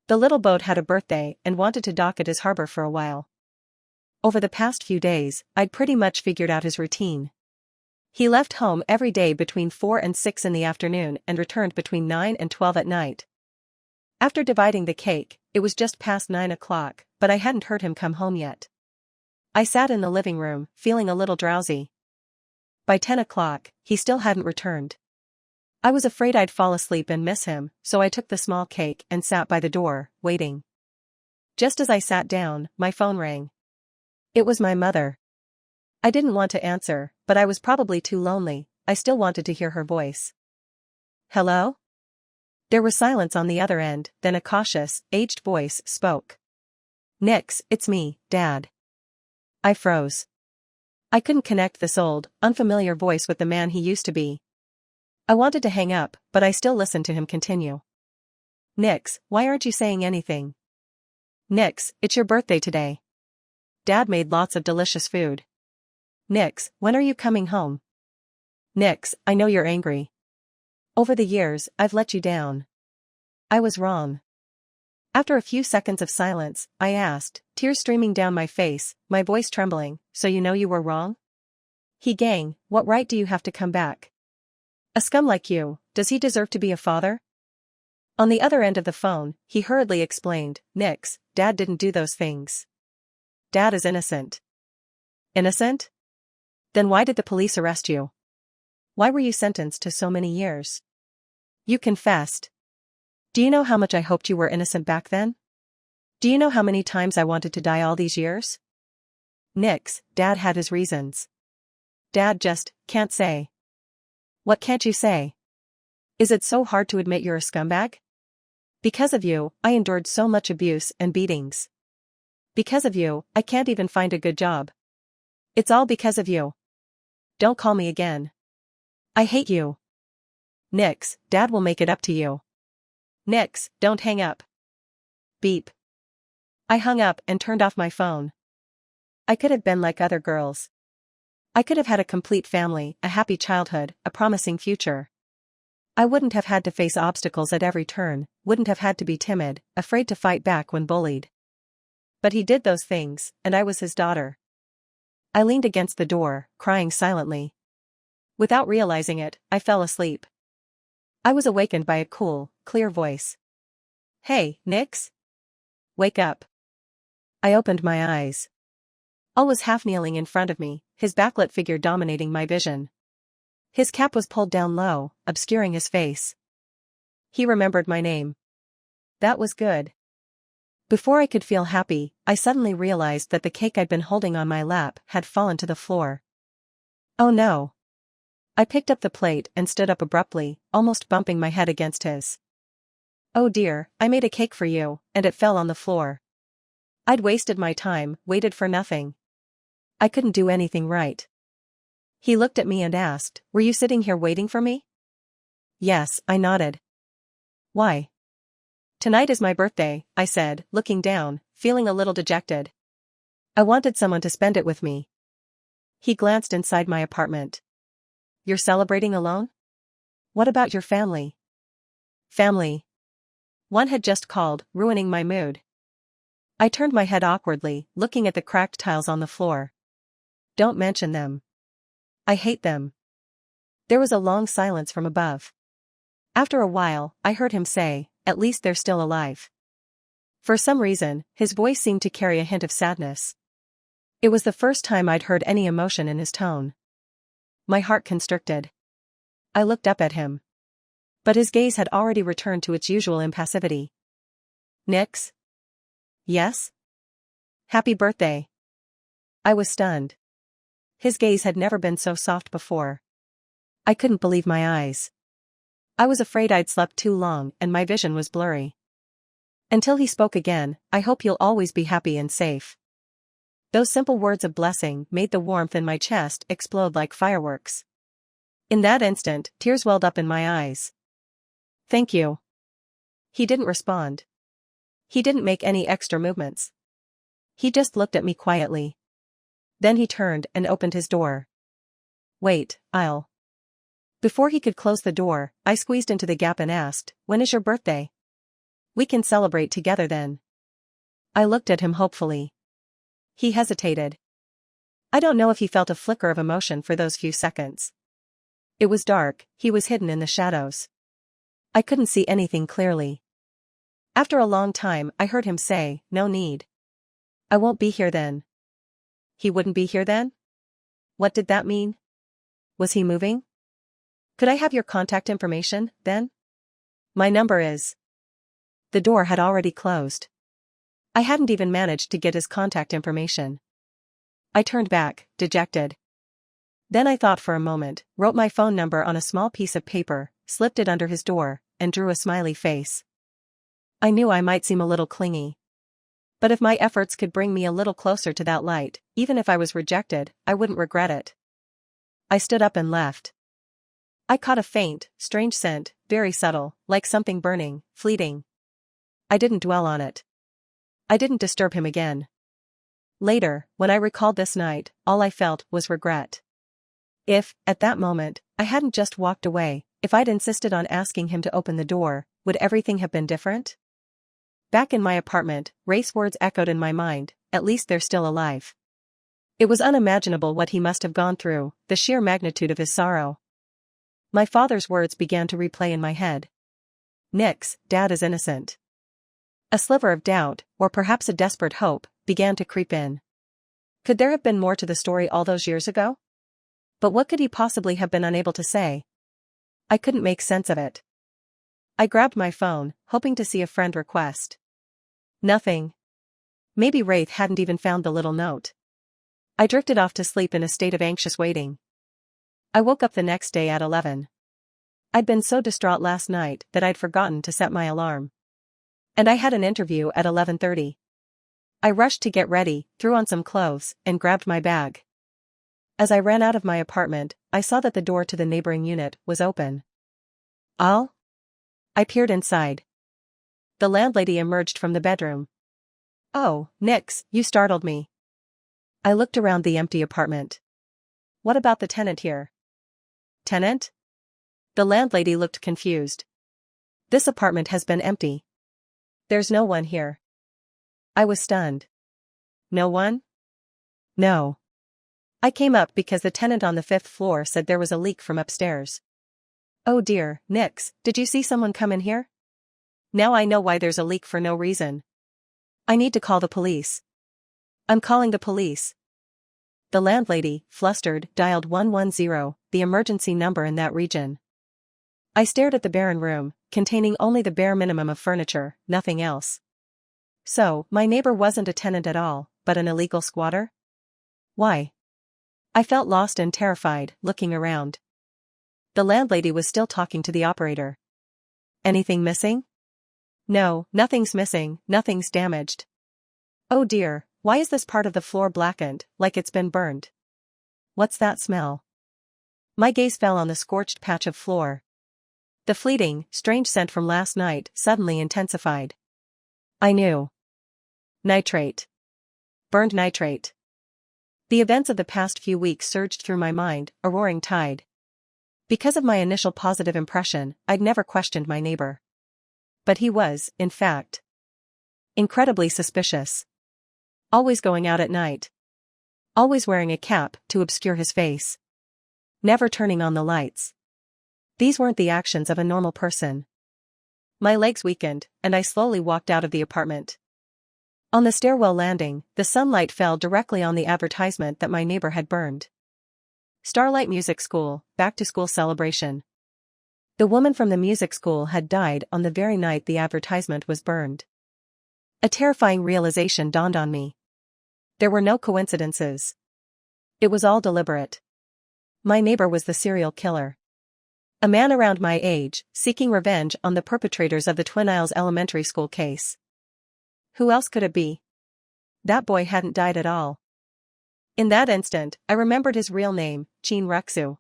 The little boat had a birthday and wanted to dock at his harbor for a while. Over the past few days, I'd pretty much figured out his routine. He left home every day between 4 and 6 in the afternoon and returned between 9 and 12 at night. After dividing the cake, it was just past 9 o'clock, but I hadn't heard him come home yet. I sat in the living room, feeling a little drowsy. By 10 o'clock, he still hadn't returned. I was afraid I'd fall asleep and miss him, so I took the small cake and sat by the door, waiting. Just as I sat down, my phone rang. It was my mother. I didn't want to answer, but I was probably too lonely, I still wanted to hear her voice. "Hello?" There was silence on the other end, then a cautious, aged voice spoke. "Nix, it's me, Dad." I froze. I couldn't connect this old, unfamiliar voice with the man he used to be. I wanted to hang up, but I still listened to him continue. "Nix, why aren't you saying anything?" "Nix, it's your birthday today. Dad made lots of delicious food." "Nix, when are you coming home?" "Nix, I know you're angry. Over the years, I've let you down. I was wrong." After a few seconds of silence, I asked, tears streaming down my face, my voice trembling, "So you know you were wrong?" "He gang, what right do you have to come back? A scum like you, does he deserve to be a father?" On the other end of the phone, he hurriedly explained, "Nix, Dad didn't do those things. Dad is innocent." "Innocent? Then why did the police arrest you? Why were you sentenced to so many years? You confessed." Do you know how much I hoped you were innocent back then? Do you know how many times I wanted to die all these years? Nix, Dad had his reasons. Dad just can't say. What can't you say? Is it so hard to admit you're a scumbag? Because of you, I endured so much abuse and beatings. Because of you, I can't even find a good job. It's all because of you. Don't call me again. I hate you. Nix, Dad will make it up to you. Nix, don't hang up. Beep. I hung up and turned off my phone. I could have been like other girls. I could have had a complete family, a happy childhood, a promising future. I wouldn't have had to face obstacles at every turn, wouldn't have had to be timid, afraid to fight back when bullied. But he did those things, and I was his daughter. I leaned against the door, crying silently. Without realizing it, I fell asleep. I was awakened by a cool, clear voice. Hey, Nix? Wake up. I opened my eyes. Al was half kneeling in front of me, his backlit figure dominating my vision. His cap was pulled down low, obscuring his face. He remembered my name. That was good. Before I could feel happy, I suddenly realized that the cake I'd been holding on my lap had fallen to the floor. Oh no. I picked up the plate and stood up abruptly, almost bumping my head against his. Oh dear, I made a cake for you, and it fell on the floor. I'd wasted my time, waited for nothing. I couldn't do anything right. He looked at me and asked, "Were you sitting here waiting for me?" Yes, I nodded. Why? Tonight is my birthday, I said, looking down, feeling a little dejected. I wanted someone to spend it with me. He glanced inside my apartment. You're celebrating alone? What about your family? Family. One had just called, ruining my mood. I turned my head awkwardly, looking at the cracked tiles on the floor. Don't mention them. I hate them. There was a long silence from above. After a while, I heard him say, "At least they're still alive." For some reason, his voice seemed to carry a hint of sadness. It was the first time I'd heard any emotion in his tone. My heart constricted. I looked up at him. But his gaze had already returned to its usual impassivity. Nix? Yes? Happy birthday. I was stunned. His gaze had never been so soft before. I couldn't believe my eyes. I was afraid I'd slept too long and my vision was blurry. Until he spoke again, "I hope you'll always be happy and safe." Those simple words of blessing made the warmth in my chest explode like fireworks. In that instant, tears welled up in my eyes. Thank you. He didn't respond. He didn't make any extra movements. He just looked at me quietly. Then he turned and opened his door. Wait, I'll. Before he could close the door, I squeezed into the gap and asked, "When is your birthday? We can celebrate together then." I looked at him hopefully. He hesitated. I don't know if he felt a flicker of emotion for those few seconds. It was dark, he was hidden in the shadows. I couldn't see anything clearly. After a long time, I heard him say, "No need. I won't be here then." He wouldn't be here then? What did that mean? Was he moving? Could I have your contact information, then? My number is. The door had already closed. I hadn't even managed to get his contact information. I turned back, dejected. Then I thought for a moment, wrote my phone number on a small piece of paper, slipped it under his door, and drew a smiley face. I knew I might seem a little clingy. But if my efforts could bring me a little closer to that light, even if I was rejected, I wouldn't regret it. I stood up and left. I caught a faint, strange scent, very subtle, like something burning, fleeting. I didn't dwell on it. I didn't disturb him again. Later, when I recalled this night, all I felt was regret. If, at that moment, I hadn't just walked away, if I'd insisted on asking him to open the door, would everything have been different? Back in my apartment, Race's words echoed in my mind, "At least they're still alive." It was unimaginable what he must have gone through, the sheer magnitude of his sorrow. My father's words began to replay in my head. Nix, Dad is innocent. A sliver of doubt, or perhaps a desperate hope, began to creep in. Could there have been more to the story all those years ago? But what could he possibly have been unable to say? I couldn't make sense of it. I grabbed my phone, hoping to see a friend request. Nothing. Maybe Wraith hadn't even found the little note. I drifted off to sleep in a state of anxious waiting. I woke up the next day at 11. I'd been so distraught last night that I'd forgotten to set my alarm. And I had an interview at 11:30. I rushed to get ready, threw on some clothes, and grabbed my bag. As I ran out of my apartment, I saw that the door to the neighboring unit was open. Al? I peered inside. The landlady emerged from the bedroom. Oh, Nix, you startled me. I looked around the empty apartment. What about the tenant here? Tenant? The landlady looked confused. This apartment has been empty. There's no one here. I was stunned. No one? No. I came up because the tenant on the 5th floor said there was a leak from upstairs. Oh dear, Nix, did you see someone come in here? Now I know why there's a leak for no reason. I need to call the police. I'm calling the police. The landlady, flustered, dialed 110, the emergency number in that region. I stared at the barren room, containing only the bare minimum of furniture, nothing else. So, my neighbor wasn't a tenant at all, but an illegal squatter? Why? I felt lost and terrified, looking around. The landlady was still talking to the operator. Anything missing? No, nothing's missing, nothing's damaged. Oh dear, why is this part of the floor blackened, like it's been burned? What's that smell? My gaze fell on the scorched patch of floor. The fleeting, strange scent from last night suddenly intensified. I knew. Nitrate. Burned nitrate. The events of the past few weeks surged through my mind, a roaring tide. Because of my initial positive impression, I'd never questioned my neighbor. But he was, in fact, incredibly suspicious. Always going out at night. Always wearing a cap to obscure his face. Never turning on the lights. These weren't the actions of a normal person. My legs weakened, and I slowly walked out of the apartment. On the stairwell landing, the sunlight fell directly on the advertisement that my neighbor had burned. Starlight Music School, back-to-school celebration. The woman from the music school had died on the very night the advertisement was burned. A terrifying realization dawned on me. There were no coincidences. It was all deliberate. My neighbor was the serial killer. A man around my age, seeking revenge on the perpetrators of the Twin Isles Elementary School case. Who else could it be? That boy hadn't died at all. In that instant, I remembered his real name, Chin Rexu.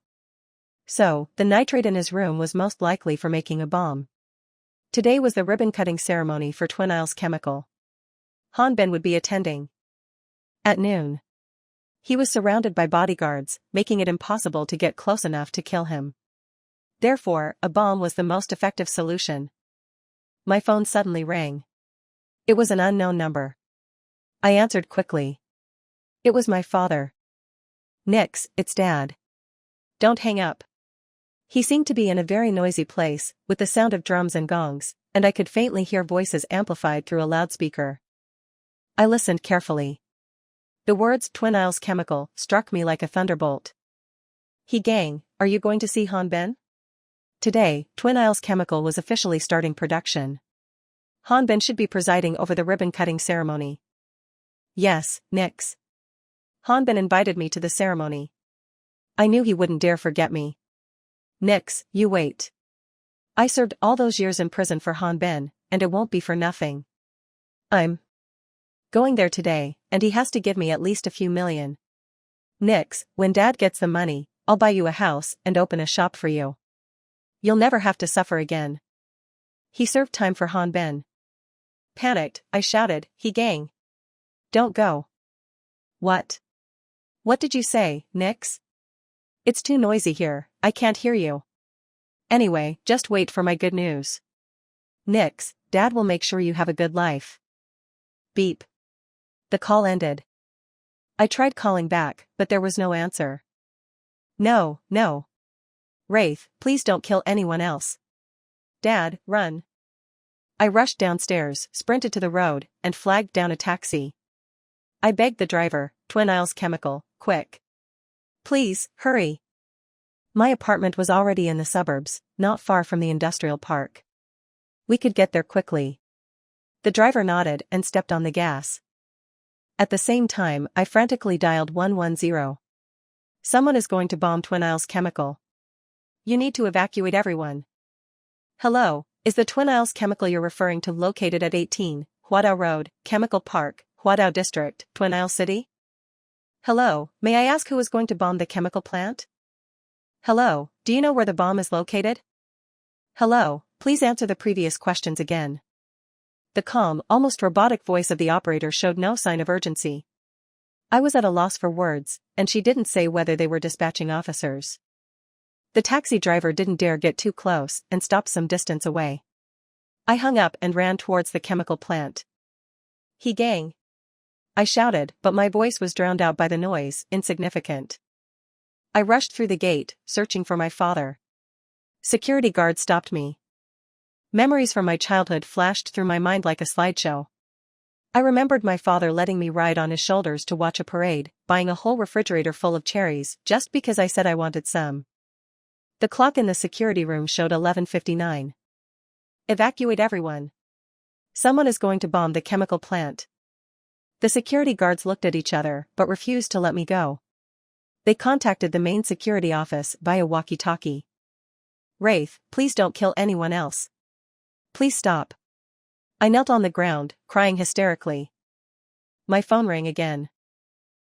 So, the nitrate in his room was most likely for making a bomb. Today was the ribbon-cutting ceremony for Twin Isles Chemical. Hanbin would be attending. At noon. He was surrounded by bodyguards, making it impossible to get close enough to kill him. Therefore, a bomb was the most effective solution. My phone suddenly rang. It was an unknown number. I answered quickly. It was my father. Nix, it's Dad. Don't hang up. He seemed to be in a very noisy place, with the sound of drums and gongs, and I could faintly hear voices amplified through a loudspeaker. I listened carefully. The words Twin Isles Chemical struck me like a thunderbolt. He gang, are you going to see Hanbin? Today, Twin Isles Chemical was officially starting production. Hanbin should be presiding over the ribbon-cutting ceremony. Yes, Nix. Hanbin invited me to the ceremony. I knew he wouldn't dare forget me. Nix, you wait. I served all those years in prison for Hanbin, and it won't be for nothing. I'm going there today, and he has to give me at least a few million. Nix, when Dad gets the money, I'll buy you a house and open a shop for you. You'll never have to suffer again. He served time for Hanbin. Panicked, I shouted, he gang. Don't go. What? What did you say, Nix? It's too noisy here, I can't hear you. Anyway, just wait for my good news. Nix, Dad will make sure you have a good life. Beep. The call ended. I tried calling back, but there was no answer. No, no. Wraith, please don't kill anyone else. Dad, run. I rushed downstairs, sprinted to the road, and flagged down a taxi. I begged the driver, Twin Isles Chemical, quick. Please, hurry. My apartment was already in the suburbs, not far from the industrial park. We could get there quickly. The driver nodded and stepped on the gas. At the same time, I frantically dialed 110. Someone is going to bomb Twin Isles Chemical. You need to evacuate everyone. Hello, is the Twin Isles Chemical you're referring to located at 18, Huadao Road, Chemical Park, Huadao District, Twin Isles City? Hello, may I ask who is going to bomb the chemical plant? Hello, do you know where the bomb is located? Hello, please answer the previous questions again. The calm, almost robotic voice of the operator showed no sign of urgency. I was at a loss for words, and she didn't say whether they were dispatching officers. The taxi driver didn't dare get too close and stopped some distance away. I hung up and ran towards the chemical plant. He gang! I shouted, but my voice was drowned out by the noise, insignificant. I rushed through the gate, searching for my father. Security guards stopped me. Memories from my childhood flashed through my mind like a slideshow. I remembered my father letting me ride on his shoulders to watch a parade, buying a whole refrigerator full of cherries just because I said I wanted some. The clock in the security room showed 11:59. Evacuate everyone. Someone is going to bomb the chemical plant. The security guards looked at each other but refused to let me go. They contacted the main security office via walkie-talkie. Wraith, please don't kill anyone else. Please stop. I knelt on the ground, crying hysterically. My phone rang again.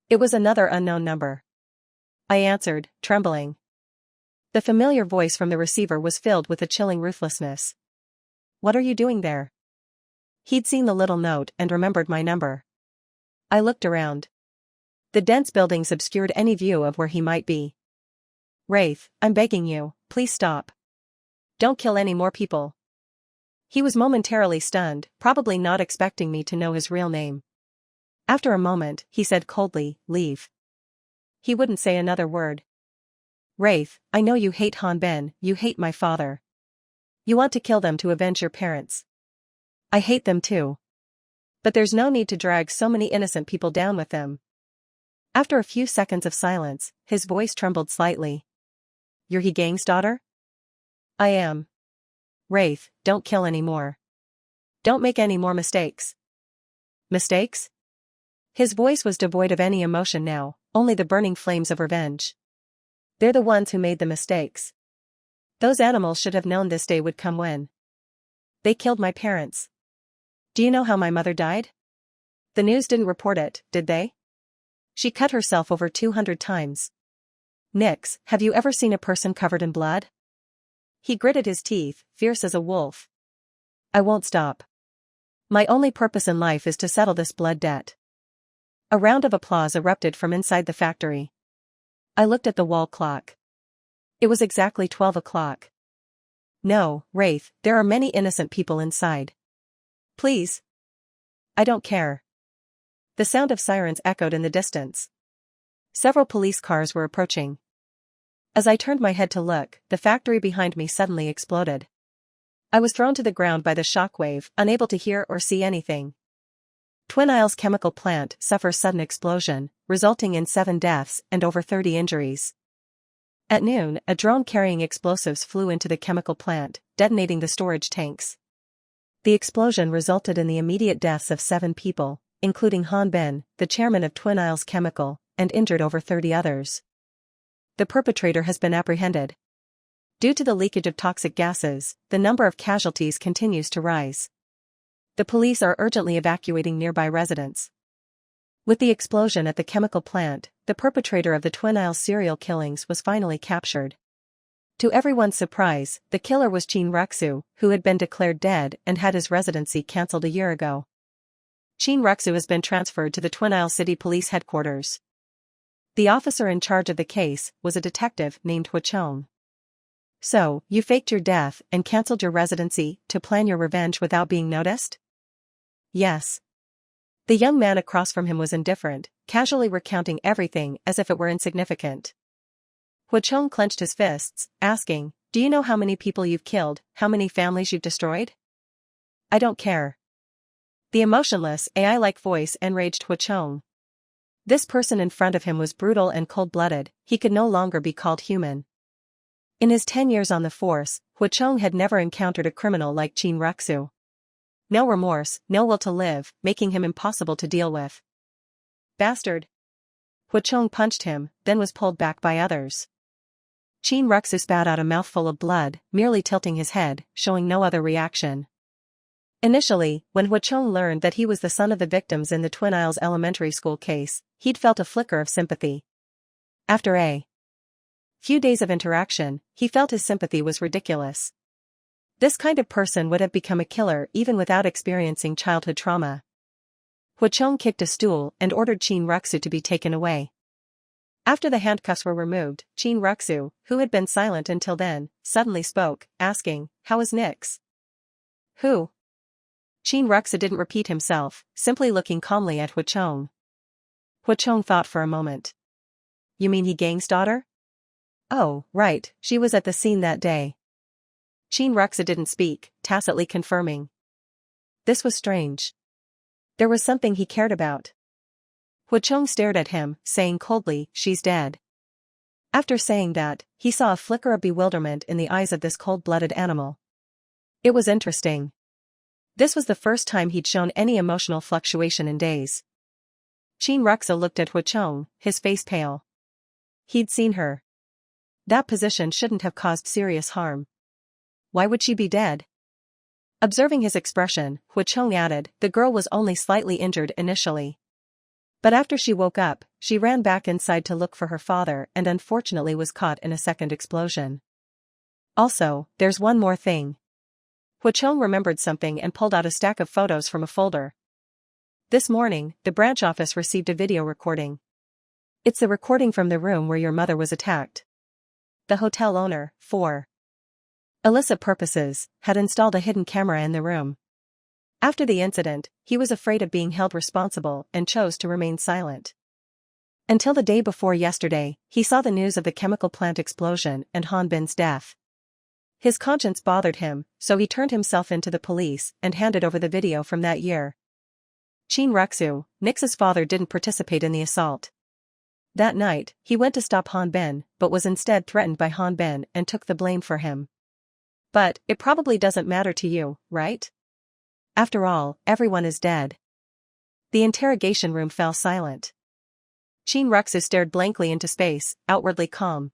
It was another unknown number. I answered, trembling. The familiar voice from the receiver was filled with a chilling ruthlessness. What are you doing there? He'd seen the little note and remembered my number. I looked around. The dense buildings obscured any view of where he might be. Wraith, I'm begging you, please stop. Don't kill any more people. He was momentarily stunned, probably not expecting me to know his real name. After a moment, he said coldly, leave. He wouldn't say another word. Wraith, I know you hate Hanbin, you hate my father. You want to kill them to avenge your parents. I hate them too. But there's no need to drag so many innocent people down with them. After a few seconds of silence, his voice trembled slightly. You're He Gang's daughter? I am. Wraith, don't kill any more. Don't make any more mistakes. Mistakes? His voice was devoid of any emotion now, only the burning flames of revenge. They're the ones who made the mistakes. Those animals should have known this day would come when. They killed my parents. Do you know how my mother died? The news didn't report it, did they? She cut herself over 200 times. Nix, have you ever seen a person covered in blood? He gritted his teeth, fierce as a wolf. I won't stop. My only purpose in life is to settle this blood debt. A round of applause erupted from inside the factory. I looked at the wall clock. It was exactly 12 o'clock. No, Wraith, there are many innocent people inside. Please. I don't care. The sound of sirens echoed in the distance. Several police cars were approaching. As I turned my head to look, the factory behind me suddenly exploded. I was thrown to the ground by the shockwave, unable to hear or see anything. Twin Isles chemical plant suffers sudden explosion, resulting in 7 deaths and over 30 injuries. At noon, a drone carrying explosives flew into the chemical plant, detonating the storage tanks. The explosion resulted in the immediate deaths of 7 people, including Han Ben, the chairman of Twin Isles Chemical, and injured over 30 others. The perpetrator has been apprehended. Due to the leakage of toxic gases, the number of casualties continues to rise. The police are urgently evacuating nearby residents. With the explosion at the chemical plant, the perpetrator of the Twin Isles serial killings was finally captured. To everyone's surprise, the killer was Chin Ruxu, who had been declared dead and had his residency cancelled a year ago. Chin Ruxu has been transferred to the Twin Isles City Police Headquarters. The officer in charge of the case was a detective named Huachong. So, you faked your death and cancelled your residency to plan your revenge without being noticed? Yes. The young man across from him was indifferent, casually recounting everything as if it were insignificant. Huachong clenched his fists, asking, do you know how many people you've killed, how many families you've destroyed? I don't care. The emotionless, AI-like voice enraged Huachong. This person in front of him was brutal and cold-blooded, he could no longer be called human. In his 10 years on the force, Huachong had never encountered a criminal like Chin Ruxu. No remorse, no will to live, making him impossible to deal with. Bastard! Huachong punched him, then was pulled back by others. Chin Ruxu spat out a mouthful of blood, merely tilting his head, showing no other reaction. Initially, when Huachong learned that he was the son of the victims in the Twin Isles elementary school case, he'd felt a flicker of sympathy. After a few days of interaction, he felt his sympathy was ridiculous. This kind of person would have become a killer even without experiencing childhood trauma. Huachong kicked a stool and ordered Chin Ruxu to be taken away. After the handcuffs were removed, Chin Ruxu, who had been silent until then, suddenly spoke, asking, "How is Nix?" "Who?" Chin Ruxu didn't repeat himself, simply looking calmly at Huachong. Huachong thought for a moment. "You mean He Gang's daughter?" "Oh, right, she was at the scene that day." Chin Ruxu didn't speak, tacitly confirming. This was strange. There was something he cared about. Huachong stared at him, saying coldly, "She's dead." After saying that, he saw a flicker of bewilderment in the eyes of this cold-blooded animal. It was interesting. This was the first time he'd shown any emotional fluctuation in days. Chin Ruxu looked at Huachong, his face pale. He'd seen her. That position shouldn't have caused serious harm. Why would she be dead? Observing his expression, Huachong added, "The girl was only slightly injured initially. But after she woke up, she ran back inside to look for her father and unfortunately was caught in a second explosion. Also, there's one more thing." Huachong remembered something and pulled out a stack of photos from a folder. "This morning, the branch office received a video recording. It's the recording from the room where your mother was attacked. The hotel owner, for illicit purposes, had installed a hidden camera in the room. After the incident, he was afraid of being held responsible and chose to remain silent. Until the day before yesterday, he saw the news of the chemical plant explosion and Han Bin's death. His conscience bothered him, so he turned himself into the police and handed over the video from that year. Chin Ruxu, Nix's father, didn't participate in the assault. That night, he went to stop Han Bin, but was instead threatened by Han Bin and took the blame for him. But, it probably doesn't matter to you, right? After all, everyone is dead." The interrogation room fell silent. Chin Ruxu stared blankly into space, outwardly calm.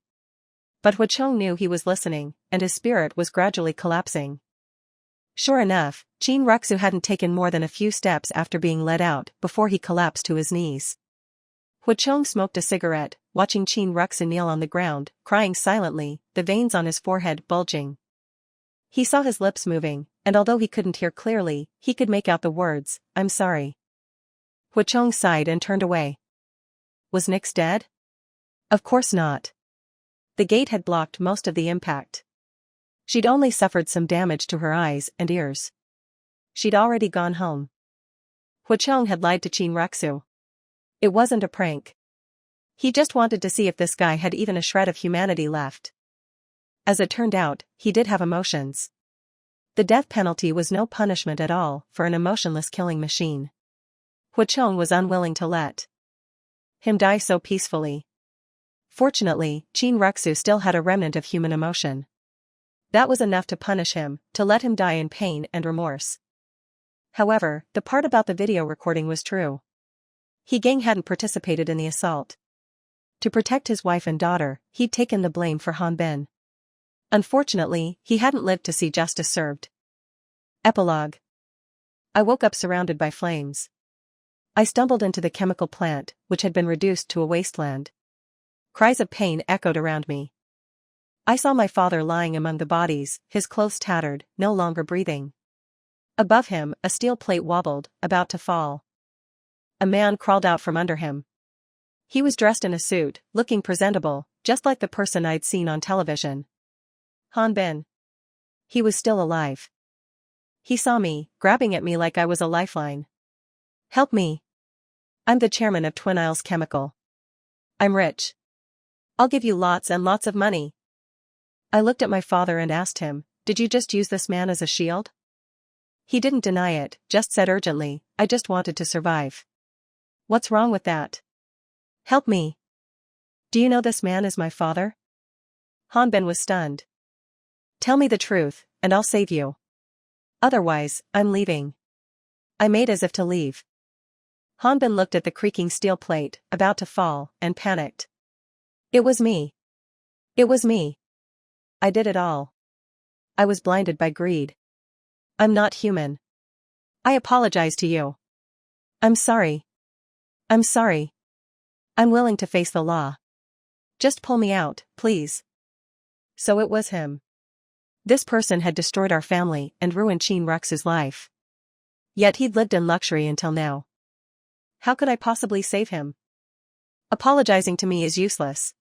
But Huachong knew he was listening, and his spirit was gradually collapsing. Sure enough, Chin Ruxu hadn't taken more than a few steps after being led out before he collapsed to his knees. Huachong smoked a cigarette, watching Chin Ruxu kneel on the ground, crying silently, the veins on his forehead bulging. He saw his lips moving, and although he couldn't hear clearly, he could make out the words, "I'm sorry." Huachong sighed and turned away. Was Nix dead? Of course not. The gate had blocked most of the impact. She'd only suffered some damage to her eyes and ears. She'd already gone home. Huachong had lied to Chin Ruxu. It wasn't a prank. He just wanted to see if this guy had even a shred of humanity left. As it turned out, he did have emotions. The death penalty was no punishment at all for an emotionless killing machine. Huachong was unwilling to let him die so peacefully. Fortunately, Chin Ruxu still had a remnant of human emotion. That was enough to punish him, to let him die in pain and remorse. However, the part about the video recording was true. He Gang hadn't participated in the assault. To protect his wife and daughter, he'd taken the blame for Han Bin. Unfortunately, he hadn't lived to see justice served. Epilogue. I woke up surrounded by flames. I stumbled into the chemical plant, which had been reduced to a wasteland. Cries of pain echoed around me. I saw my father lying among the bodies, his clothes tattered, no longer breathing. Above him, a steel plate wobbled, about to fall. A man crawled out from under him. He was dressed in a suit, looking presentable, just like the person I'd seen on television. Han Bin. He was still alive. He saw me, grabbing at me like I was a lifeline. "Help me. I'm the chairman of Twin Isles Chemical. I'm rich. I'll give you lots and lots of money." I looked at my father and asked him, "Did you just use this man as a shield?" He didn't deny it, just said urgently, "I just wanted to survive." "What's wrong with that? Help me. Do you know this man is my father?" Hanbin was stunned. Tell me the truth, and I'll save you. Otherwise, I'm leaving. I made as if to leave. Hanbin looked at the creaking steel plate, about to fall, and panicked. It was me. It was me. I did it all. I was blinded by greed. I'm not human. I apologize to you. I'm sorry. I'm sorry. I'm willing to face the law. Just pull me out, please. So it was him. This person had destroyed our family and ruined Chin Rux's life. Yet he'd lived in luxury until now. How could I possibly save him? Apologizing to me is useless.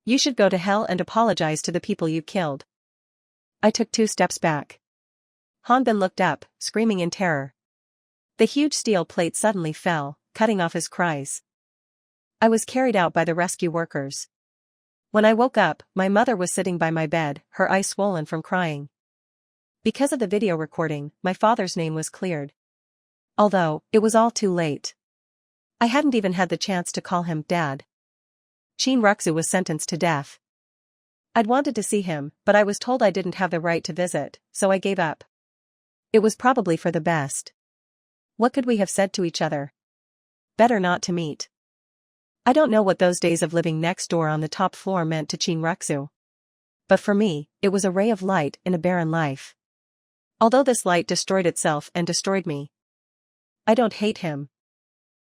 You should go to hell and apologize to the people you killed. I took 2 steps back. Hanbin looked up, screaming in terror. The huge steel plate suddenly fell, cutting off his cries. I was carried out by the rescue workers. When I woke up, my mother was sitting by my bed, her eyes swollen from crying. Because of the video recording, my father's name was cleared. Although, it was all too late. I hadn't even had the chance to call him Dad. Chin Ruxu was sentenced to death. I'd wanted to see him, but I was told I didn't have the right to visit, so I gave up. It was probably for the best. What could we have said to each other? Better not to meet. I don't know what those days of living next door on the top floor meant to Chin Ruxu. But for me, it was a ray of light in a barren life. Although this light destroyed itself and destroyed me. I don't hate him.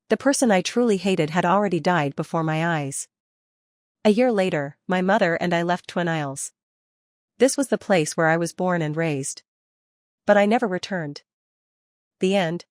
The person I truly hated had already died before my eyes. A year later, my mother and I left Twin Isles. This was the place where I was born and raised. But I never returned. The end.